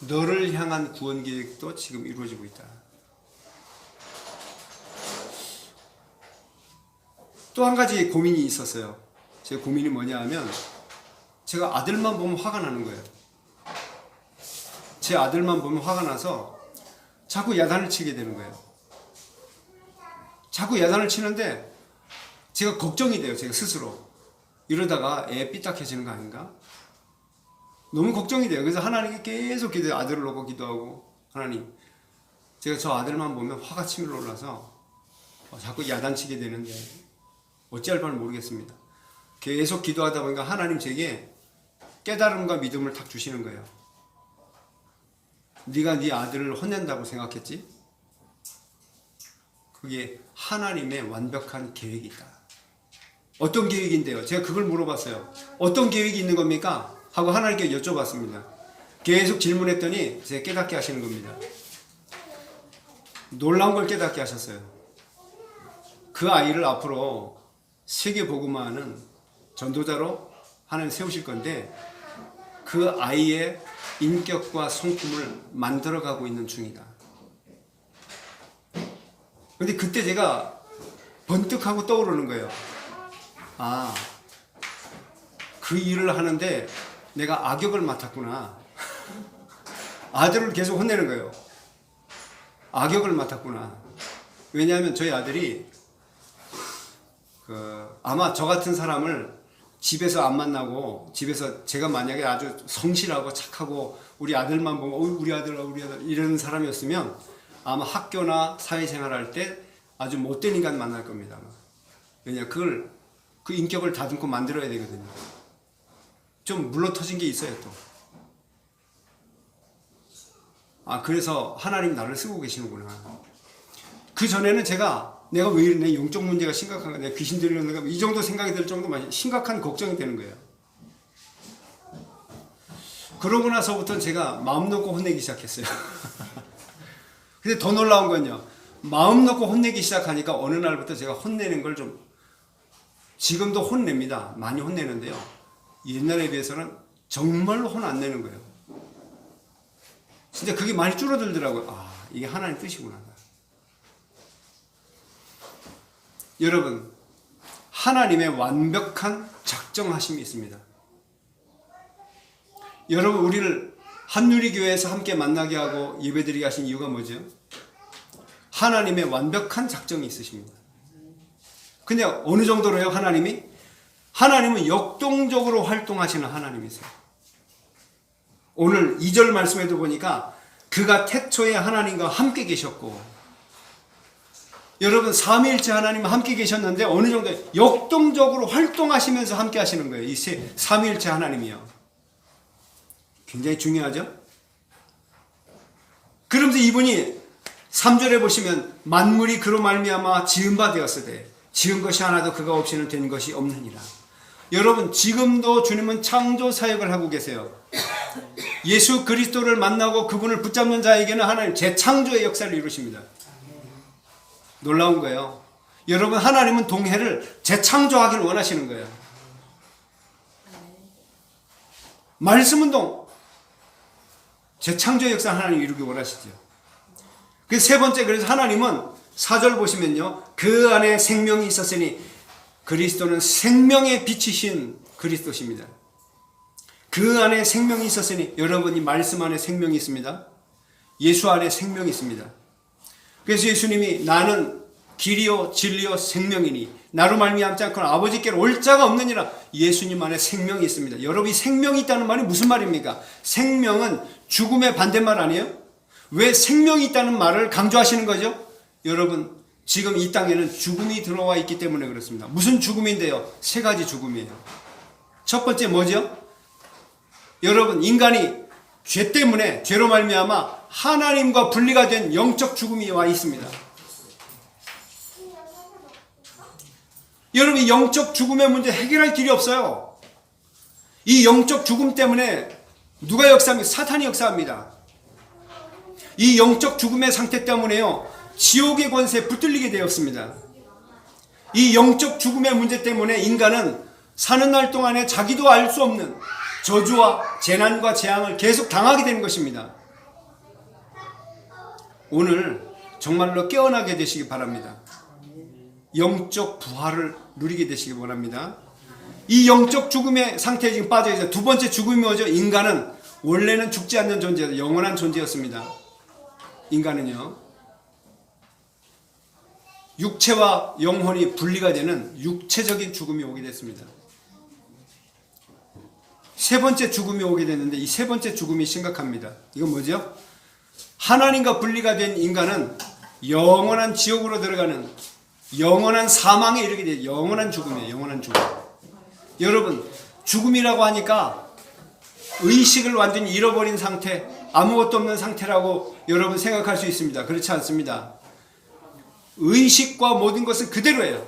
너를 향한 구원 계획도 지금 이루어지고 있다. 또 한 가지 고민이 있었어요. 제 고민이 뭐냐 하면, 제가 아들만 보면 화가 나는 거예요. 제 아들만 보면 화가 나서 자꾸 야단을 치게 되는 거예요. 자꾸 야단을 치는데 제가 걱정이 돼요. 제가 스스로. 이러다가 애 삐딱해지는 거 아닌가? 너무 걱정이 돼요. 그래서 하나님께 계속 기도해요. 아들을 놓고 기도하고, 하나님, 제가 저 아들만 보면 화가 치밀어 올라서 자꾸 야단치게 되는데 어찌할 바를 모르겠습니다. 계속 기도하다 보니까 하나님 제게 깨달음과 믿음을 탁 주시는 거예요. 네가 네 아들을 혼낸다고 생각했지? 그게 하나님의 완벽한 계획이 있다. 어떤 계획인데요? 제가 그걸 물어봤어요. 어떤 계획이 있는 겁니까? 하고 하나님께 여쭤봤습니다. 계속 질문했더니 제가 깨닫게 하시는 겁니다. 놀라운 걸 깨닫게 하셨어요. 그 아이를 앞으로 세계 복음화하는 전도자로 하나님 세우실 건데, 그 아이의 인격과 성품을 만들어가고 있는 중이다. 근데 그때 제가 번뜩하고 떠오르는 거예요. 아, 그 일을 하는데 내가 악역을 맡았구나. 아들을 계속 혼내는 거예요. 악역을 맡았구나. 왜냐하면 저희 아들이 아마 저 같은 사람을 집에서 안 만나고, 집에서 제가 만약에 아주 성실하고 착하고 우리 아들만 보면 우리 아들 이런 사람이었으면 아마 학교나 사회생활 할 때 아주 못된 인간 만날 겁니다. 왜냐, 그 인격을 다듬고 만들어야 되거든요. 좀 물러터진 게 있어요, 또. 그래서 하나님 나를 쓰고 계시는구나. 그 전에는 내가 왜 이러네, 영적 문제가 심각한가, 내가 귀신 들리는가, 이 정도 생각이 들 정도로 심각한 걱정이 되는 거예요. 그러고 나서부터는 제가 마음 놓고 혼내기 시작했어요. 근데 더 놀라운 건요, 마음 놓고 혼내기 시작하니까 어느 날부터 제가 혼내는 걸 지금도 혼냅니다. 많이 혼내는데요, 옛날에 비해서는 정말로 혼 안 내는 거예요. 진짜 그게 많이 줄어들더라고요. 이게 하나님 뜻이구나. 여러분, 하나님의 완벽한 작정하심이 있습니다. 여러분, 우리를 한누리교회에서 함께 만나게 하고 예배드리게 하신 이유가 뭐죠? 하나님의 완벽한 작정이 있으십니다. 근데 어느 정도로요? 하나님은 역동적으로 활동하시는 하나님이세요. 오늘 2절 말씀에도 보니까 그가 태초에 하나님과 함께 계셨고, 여러분, 삼위일체 하나님 함께 계셨는데 어느 정도 역동적으로 활동하시면서 함께 하시는 거예요. 이 삼위일체 하나님이요. 굉장히 중요하죠? 그러면서 이분이 3절에 보시면 만물이 그로 말미암아 지은 바 되었으되 지은 것이 하나도 그가 없이는 된 것이 없느니라. 여러분, 지금도 주님은 창조 사역을 하고 계세요. 예수 그리스도를 만나고 그분을 붙잡는 자에게는 하나님 재창조의 역사를 이루십니다. 놀라운 거예요. 여러분, 하나님은 동해를 재창조하기를 원하시는 거예요. 말씀 운동, 재창조의 역사 하나님 이루기 원하시죠. 그 세 번째, 그래서 하나님은 4절 보시면요, 그 안에 생명이 있었으니, 그리스도는 생명의 빛이신 그리스도십니다. 그 안에 생명이 있었으니, 여러분이 말씀 안에 생명이 있습니다. 예수 안에 생명이 있습니다. 그래서 예수님이 나는 길이요 진리요 생명이니 나로 말미암지 않고는 아버지께로 올 자가 없느니라. 예수님 안에 생명이 있습니다. 여러분, 이 생명이 있다는 말이 무슨 말입니까? 생명은 죽음의 반대말 아니에요? 왜 생명이 있다는 말을 강조하시는 거죠? 여러분, 지금 이 땅에는 죽음이 들어와 있기 때문에 그렇습니다. 무슨 죽음인데요? 세 가지 죽음이에요. 첫 번째 뭐죠? 여러분, 인간이 죄 때문에, 죄로 말미암아 하나님과 분리가 된 영적 죽음이 와 있습니다. 여러분, 이 영적 죽음의 문제 해결할 길이 없어요. 이 영적 죽음 때문에 누가 역사합니까? 사탄이 역사합니다. 이 영적 죽음의 상태 때문에요, 지옥의 권세에 붙들리게 되었습니다. 이 영적 죽음의 문제 때문에 인간은 사는 날 동안에 자기도 알 수 없는 저주와 재난과 재앙을 계속 당하게 되는 것입니다. 오늘 정말로 깨어나게 되시기 바랍니다. 영적 부활을 누리게 되시기 바랍니다. 이 영적 죽음의 상태에 지금 빠져 있어요. 두 번째 죽음이 뭐죠? 인간은 원래는 죽지 않는 존재였어요. 영원한 존재였습니다. 인간은요, 육체와 영혼이 분리가 되는 육체적인 죽음이 오게 됐습니다. 세 번째 죽음이 오게 됐는데, 이 세 번째 죽음이 심각합니다. 이건 뭐죠? 하나님과 분리가 된 인간은 영원한 지옥으로 들어가는 영원한 사망에 이르게 돼요. 영원한 죽음이에요. 영원한 죽음. 여러분, 죽음이라고 하니까 의식을 완전히 잃어버린 상태, 아무것도 없는 상태라고 여러분 생각할 수 있습니다. 그렇지 않습니다. 의식과 모든 것은 그대로예요.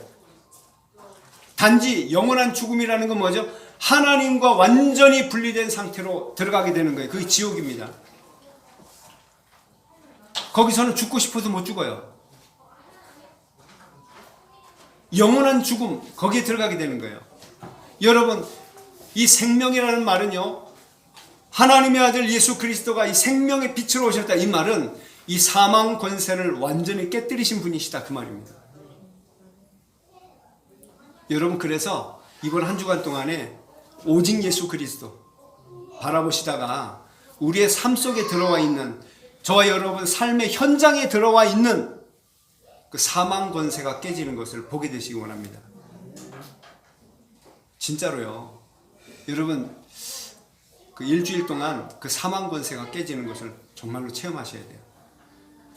단지 영원한 죽음이라는 건 뭐죠? 하나님과 완전히 분리된 상태로 들어가게 되는 거예요. 그게 지옥입니다. 거기서는 죽고 싶어도 못 죽어요. 영원한 죽음, 거기에 들어가게 되는 거예요. 여러분, 이 생명이라는 말은요, 하나님의 아들 예수 그리스도가 이 생명의 빛으로 오셨다, 이 말은 이 사망 권세를 완전히 깨뜨리신 분이시다, 그 말입니다. 여러분, 그래서 이번 한 주간 동안에 오직 예수 그리스도 바라보시다가 우리의 삶 속에 들어와 있는, 저와 여러분 삶의 현장에 들어와 있는 그 사망 권세가 깨지는 것을 보게 되시기 원합니다. 진짜로요. 여러분, 그 일주일 동안 그 사망 권세가 깨지는 것을 정말로 체험하셔야 돼요.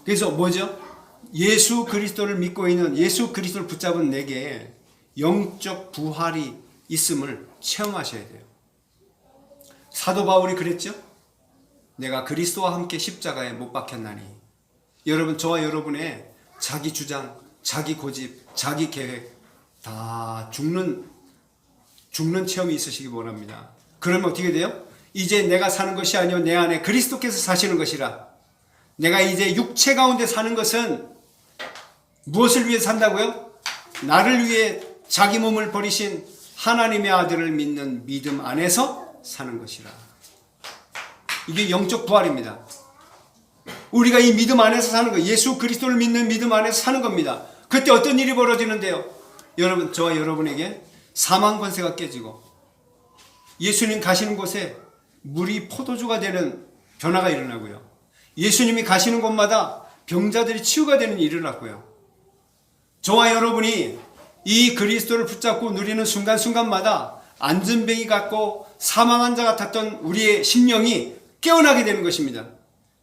그래서 뭐죠? 예수 그리스도를 믿고 있는, 예수 그리스도를 붙잡은 내게 영적 부활이 있음을 체험하셔야 돼요. 사도 바울이 그랬죠? 내가 그리스도와 함께 십자가에 못 박혔나니. 여러분, 저와 여러분의 자기 주장, 자기 고집, 자기 계획 다 죽는 체험이 있으시기 원합니다. 그러면 어떻게 돼요? 이제 내가 사는 것이 아니요 내 안에 그리스도께서 사시는 것이라. 내가 이제 육체 가운데 사는 것은 무엇을 위해 산다고요? 나를 위해 자기 몸을 버리신 하나님의 아들을 믿는 믿음 안에서 사는 것이라. 이게 영적 부활입니다. 우리가 이 믿음 안에서 사는 거, 예수 그리스도를 믿는 믿음 안에서 사는 겁니다. 그때 어떤 일이 벌어지는데요? 여러분, 저와 여러분에게 사망 권세가 깨지고 예수님 가시는 곳에 물이 포도주가 되는 변화가 일어나고요. 예수님이 가시는 곳마다 병자들이 치유가 되는 일이 일어났고요. 저와 여러분이 이 그리스도를 붙잡고 누리는 순간순간마다 안전뱅이 같고 사망한 자 같았던 우리의 심령이 깨어나게 되는 것입니다.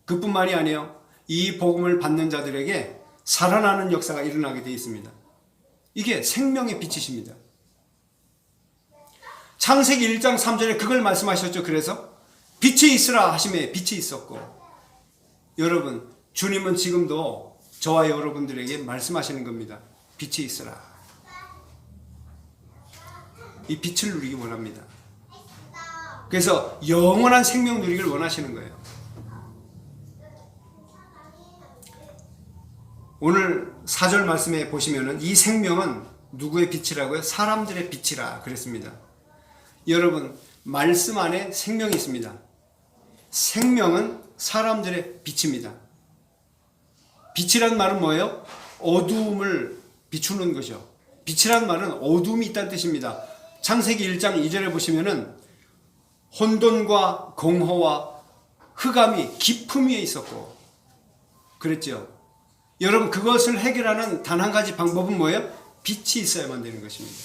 그뿐만이 아니에요. 이 복음을 받는 자들에게 살아나는 역사가 일어나게 되어 있습니다. 이게 생명의 빛이십니다. 창세기 1장 3절에 그걸 말씀하셨죠. 그래서 빛이 있으라 하심에 빛이 있었고, 여러분, 주님은 지금도 저와 여러분들에게 말씀하시는 겁니다. 빛이 있으라. 이 빛을 누리기 원합니다. 그래서 영원한 생명 누리기를 원하시는 거예요. 오늘 4절 말씀에 보시면은 이 생명은 누구의 빛이라고요? 사람들의 빛이라 그랬습니다. 여러분, 말씀 안에 생명이 있습니다. 생명은 사람들의 빛입니다. 빛이란 말은 뭐예요? 어두움을 비추는 것이죠. 빛이란 말은 어두움이 있다는 뜻입니다. 창세기 1장 2절에 보시면은 혼돈과 공허와 흑암이 깊음 위에 있었고 그랬죠. 여러분, 그것을 해결하는 단 한 가지 방법은 뭐예요? 빛이 있어야만 되는 것입니다.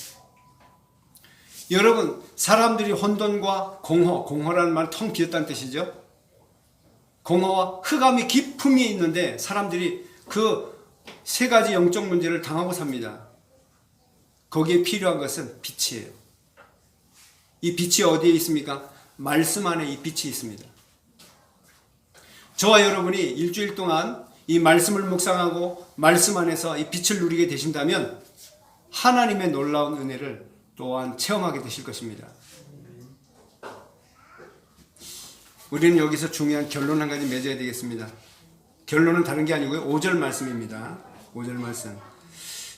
여러분, 사람들이 혼돈과 공허라는 말은 텅 비었다는 뜻이죠. 공허와 흑암이 깊음 위에 있는데 사람들이 그 세 가지 영적 문제를 당하고 삽니다. 거기에 필요한 것은 빛이에요. 이 빛이 어디에 있습니까? 말씀 안에 이 빛이 있습니다. 저와 여러분이 일주일 동안 이 말씀을 묵상하고 말씀 안에서 이 빛을 누리게 되신다면 하나님의 놀라운 은혜를 또한 체험하게 되실 것입니다. 우리는 여기서 중요한 결론 한 가지 맺어야 되겠습니다. 결론은 다른 게 아니고요. 5절 말씀입니다. 5절 말씀.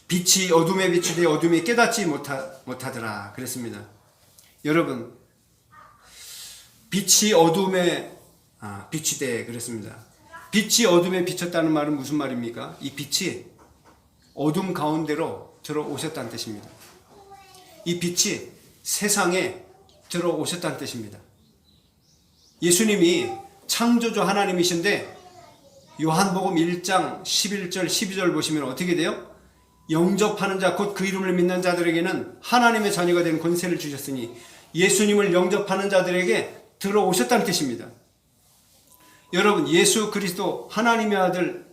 빛이 어둠에 비추되 어둠이 깨닫지 못하더라 그랬습니다. 여러분, 빛이 어둠에 비추되 그랬습니다. 빛이 어둠에 비쳤다는 말은 무슨 말입니까? 이 빛이 어둠 가운데로 들어오셨다는 뜻입니다. 이 빛이 세상에 들어오셨다는 뜻입니다. 예수님이 창조주 하나님이신데 요한복음 1장 11절 12절 보시면 어떻게 돼요? 영접하는 자 곧 그 이름을 믿는 자들에게는 하나님의 자녀가 되는 권세를 주셨으니 예수님을 영접하는 자들에게 들어오셨다는 뜻입니다. 여러분, 예수 그리스도 하나님의 아들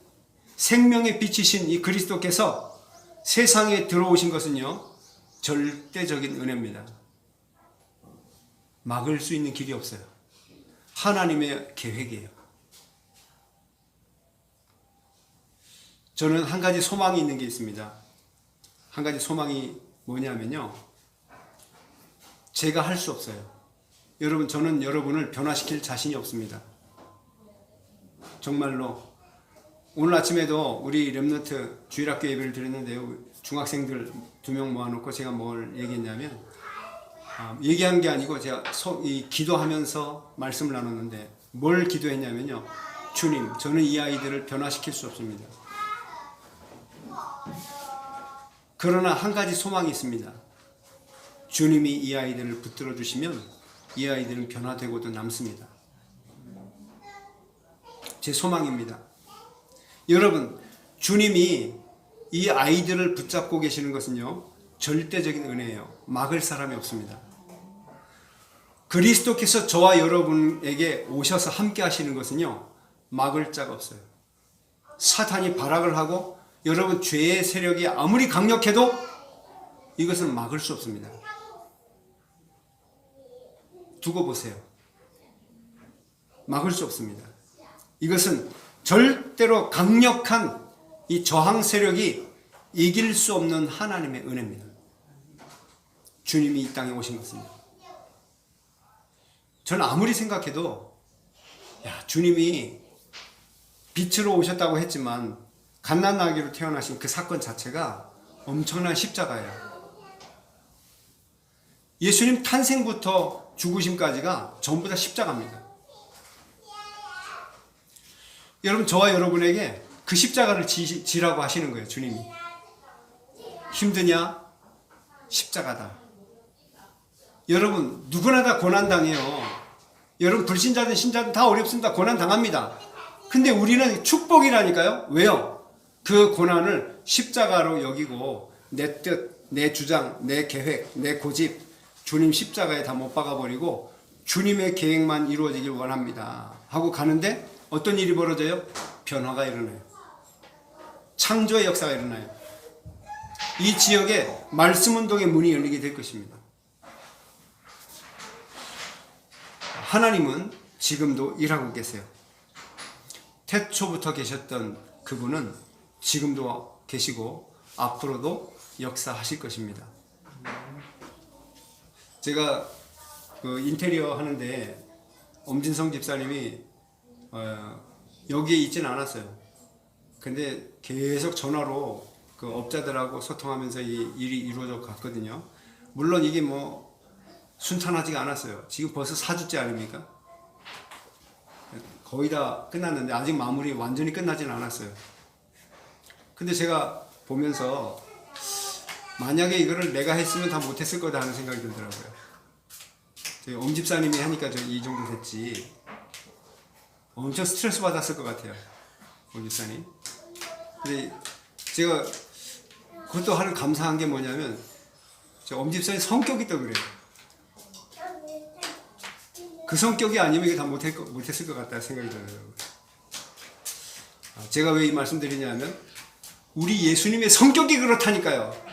생명의 빛이신 이 그리스도께서 세상에 들어오신 것은요 절대적인 은혜입니다. 막을 수 있는 길이 없어요. 하나님의 계획이에요. 저는 한 가지 소망이 있는 게 있습니다. 한 가지 소망이 뭐냐면요, 제가 할 수 없어요. 여러분, 저는 여러분을 변화시킬 자신이 없습니다. 정말로. 오늘 아침에도 우리 렘넌트 주일학교 예배를 드렸는데요, 중학생들 2명 모아놓고 제가 뭘 얘기했냐면, 얘기한 게 아니고 제가 기도하면서 말씀을 나눴는데 뭘 기도했냐면요, 주님, 저는 이 아이들을 변화시킬 수 없습니다. 그러나 한 가지 소망이 있습니다. 주님이 이 아이들을 붙들어 주시면 이 아이들은 변화되고도 남습니다. 제 소망입니다. 여러분, 주님이 이 아이들을 붙잡고 계시는 것은요 절대적인 은혜예요. 막을 사람이 없습니다. 그리스도께서 저와 여러분에게 오셔서 함께 하시는 것은요 막을 자가 없어요. 사탄이 발악을 하고 여러분 죄의 세력이 아무리 강력해도 이것은 막을 수 없습니다. 두고 보세요. 막을 수 없습니다. 이것은 절대로 강력한 이 저항 세력이 이길 수 없는 하나님의 은혜입니다. 주님이 이 땅에 오신 것입니다. 저는 아무리 생각해도 주님이 빛으로 오셨다고 했지만 갓난아기로 태어나신 그 사건 자체가 엄청난 십자가예요. 예수님 탄생부터 죽으심까지가 전부 다 십자가입니다. 여러분, 저와 여러분에게 그 십자가를 지라고 하시는 거예요. 주님이. 힘드냐? 십자가다. 여러분, 누구나 다 고난당해요. 여러분, 불신자든 신자든 다 어렵습니다. 고난당합니다. 근데 우리는 축복이라니까요. 왜요? 그 고난을 십자가로 여기고 내 뜻, 내 주장, 내 계획, 내 고집 주님 십자가에 다 못 박아버리고 주님의 계획만 이루어지길 원합니다 하고 가는데 어떤 일이 벌어져요? 변화가 일어나요. 창조의 역사가 일어나요. 이 지역에 말씀운동의 문이 열리게 될 것입니다. 하나님은 지금도 일하고 계세요. 태초부터 계셨던 그분은 지금도 계시고 앞으로도 역사하실 것입니다. 제가 그 인테리어 하는데 엄진성 집사님이 여기에 있지는 않았어요. 근데 계속 전화로 그 업자들하고 소통하면서 이 일이 이루어져 갔거든요. 물론 이게 뭐 순탄하지가 않았어요. 지금 벌써 4주째 아닙니까? 거의 다 끝났는데 아직 마무리 완전히 끝나지는 않았어요. 근데 제가 보면서 만약에 이거를 내가 했으면 다 못했을 거다 하는 생각이 들더라고요. 저희 엄 집사님이 하니까 저 이 정도 됐지 엄청 스트레스 받았을 것 같아요. 엄 집사님. 근데 제가 그것도 하는 감사한 게 뭐냐면 저 엄 집사님 성격이 또 그래요. 그 성격이 아니면 이게 다 못했을 것 같다 생각이 들어요. 제가 왜 이 말씀 드리냐면 우리 예수님의 성격이 그렇다니까요.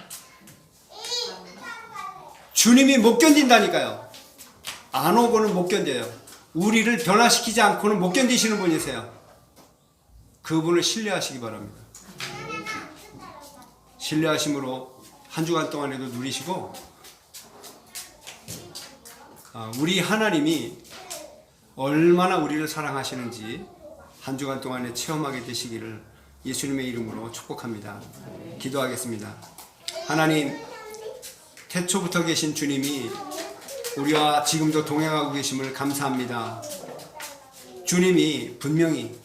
주님이 못 견딘다니까요. 안 오고는 못 견뎌요. 우리를 변화시키지 않고는 못 견디시는 분이세요. 그분을 신뢰하시기 바랍니다. 신뢰하심으로 한 주간 동안에도 누리시고 우리 하나님이 얼마나 우리를 사랑하시는지 한 주간 동안에 체험하게 되시기를 예수님의 이름으로 축복합니다. 기도하겠습니다. 하나님, 태초부터 계신 주님이 우리와 지금도 동행하고 계심을 감사합니다. 주님이 분명히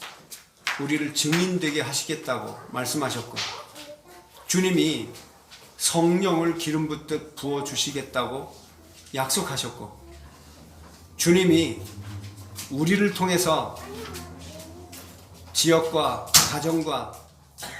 우리를 증인되게 하시겠다고 말씀하셨고, 주님이 성령을 기름 붓듯 부어주시겠다고 약속하셨고, 주님이 우리를 통해서 지역과 가정과